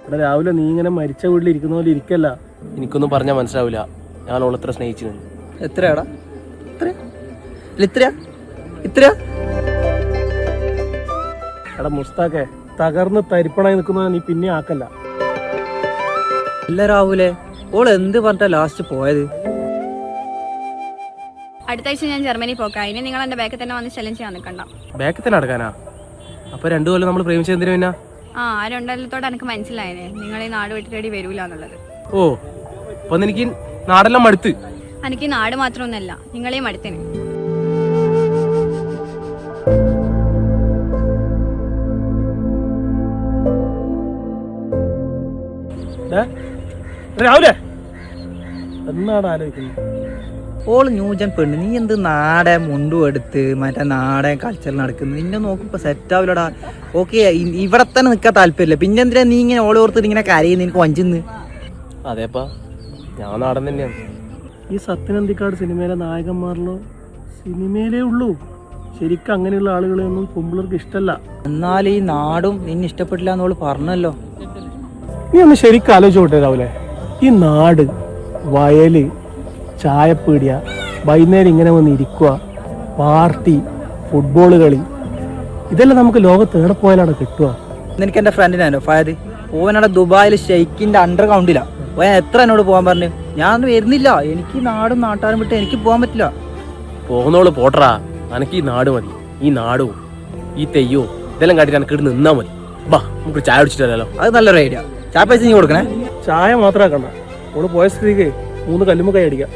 ഇവിടെ രാവിലെ നീ ഇങ്ങനെ മരിച്ച വീട്ടിൽ ഇരിക്കുന്ന പോലെ ഇരിക്കല്ല. എനിക്കൊന്നും പറഞ്ഞാൽ മനസ്സിലാവില്ല. ഞാൻ ഓളെ എത്ര സ്നേഹിച്ചു. എത്രയാടാ? ഇത്ര എടാ മുസ്താഖെ, തകർന്ന് തരിപ്പണായി നിൽക്കുന്ന നീ പിന്നെ ആക്കല്ല. അല്ല രാഹുലെ, ഓൾ എന്ത് പറഞ്ഞാ ലാസ്റ്റ് പോയത്? അടുത്ത ആഴ്ച ഞാൻ ജർമ്മനി പോക്കാം. ഇനി നിങ്ങൾ എന്റെ ബാക്കിൽ തന്നെ വന്ന് ചലഞ്ച് ചെയ്യാൻ നിൽക്കണ്ട. ബാക്കിൽ തന്നെ നടക്കാനാ? അപ്പൊ 2 കൊല്ലം നമ്മൾ പ്രേമിച്ചത് എന്തിനു പിന്നെ? ആ 2 കൊല്ലത്തോടെ എനിക്ക് മനസ്സിലായേ നിങ്ങൾ ഈ നാട് വിട്ടിട്ടടി വരൂല എന്നുള്ളത്. ഓ, അപ്പൊ എനിക്ക് നാടെല്ലാം മടുത്ത്. എനിക്ക് നാട് മാത്രമൊന്നുമല്ല, നിങ്ങളെയും അടുത്തിന്. രാവിലെ എന്നാണ് ആലോചിക്കുന്നത്? ഓള് ന്യൂജൻ പെണ്ണ്, നീ എന്ത് നാടൻ മുണ്ടും എടുത്ത് മറ്റേ നാടൻ കൾച്ചറിൽ നടക്കുന്നത്? നിന്നെ നോക്കുമ്പോ സെറ്റ് ആവില്ലടാ. ഓക്കെ, ഇവിടെ തന്നെ നിൽക്കാൻ താല്പര്യമില്ല, പിന്നെ എന്തിനാ നീ ഇങ്ങനെ ഓളെ ഓർത്തിട്ട് ഇങ്ങനെ കരയുന്നു? എനിക്ക് വഞ്ചിന്ന്. അതേപ്പാ, ഞാൻ നാടൻ തന്നെയാണ്. ഈ സത്യനന്ദിക്കാട് സിനിമയിലെ നായകന്മാരിലോ സിനിമയിലേ ഉള്ളൂ. ശരിക്കും അങ്ങനെയുള്ള ആളുകളെയൊന്നും പെമ്പിള്ളേർക്ക് ഇഷ്ടമല്ല. എന്നാൽ ഈ നാടും നിന്നെ ഇഷ്ടപ്പെട്ടില്ല എന്നോള് പറഞ്ഞല്ലോ. നീ ഒന്ന് ശരിക്കും ആലോചിച്ചോട്ടെ രാവിലെ. ഈ നാട്, വയല്, ചായപ്പീടിയ, വൈകുന്നേരം ഇങ്ങനെ വന്ന് ഇരിക്കുക, പാർട്ടി, ഫുട്ബോൾ കളി, ഇതെല്ലാം നമുക്ക് ലോകത്ത് എവിടെ പോയാലാണ് കിട്ടുക? എനിക്ക് എൻ്റെ ഫ്രണ്ടിനാണോ ഫയദ്, ഓനവിടെ ദുബായിൽ ഷെയ്ക്കിൻ്റെ അണ്ടർഗ്രൗണ്ടിലാണ്. ഓൻ എത്ര എന്നോട് പോകാൻ പറഞ്ഞു, ഞാൻ വരുന്നില്ല, എനിക്ക് നാടും നാട്ടാരും വിട്ട് എനിക്ക് പോകാൻ പറ്റില്ല. പോകുന്നോള് പോട്ടറാ, എനിക്ക് ഈ നാട് മതി. ഈ നാടും ഈ തെയ്യോ ഇതെല്ലാം കാട്ടിട്ട് എനിക്ക് ഇവിടെ നിന്നാ മതി. ബാ, നമുക്ക് ചായ കുടിച്ചിട്ടല്ലോ. അത് നല്ലൊരു ഐഡിയ. ചായ പൈസ നീ കൊടുക്കണേ. ചായ മാത്രമാക്കണ്ട, ഓള് പോയ സ്ഥിതിക്ക് 3 കല്ലുമ്മ കൈ അടിക്കാം.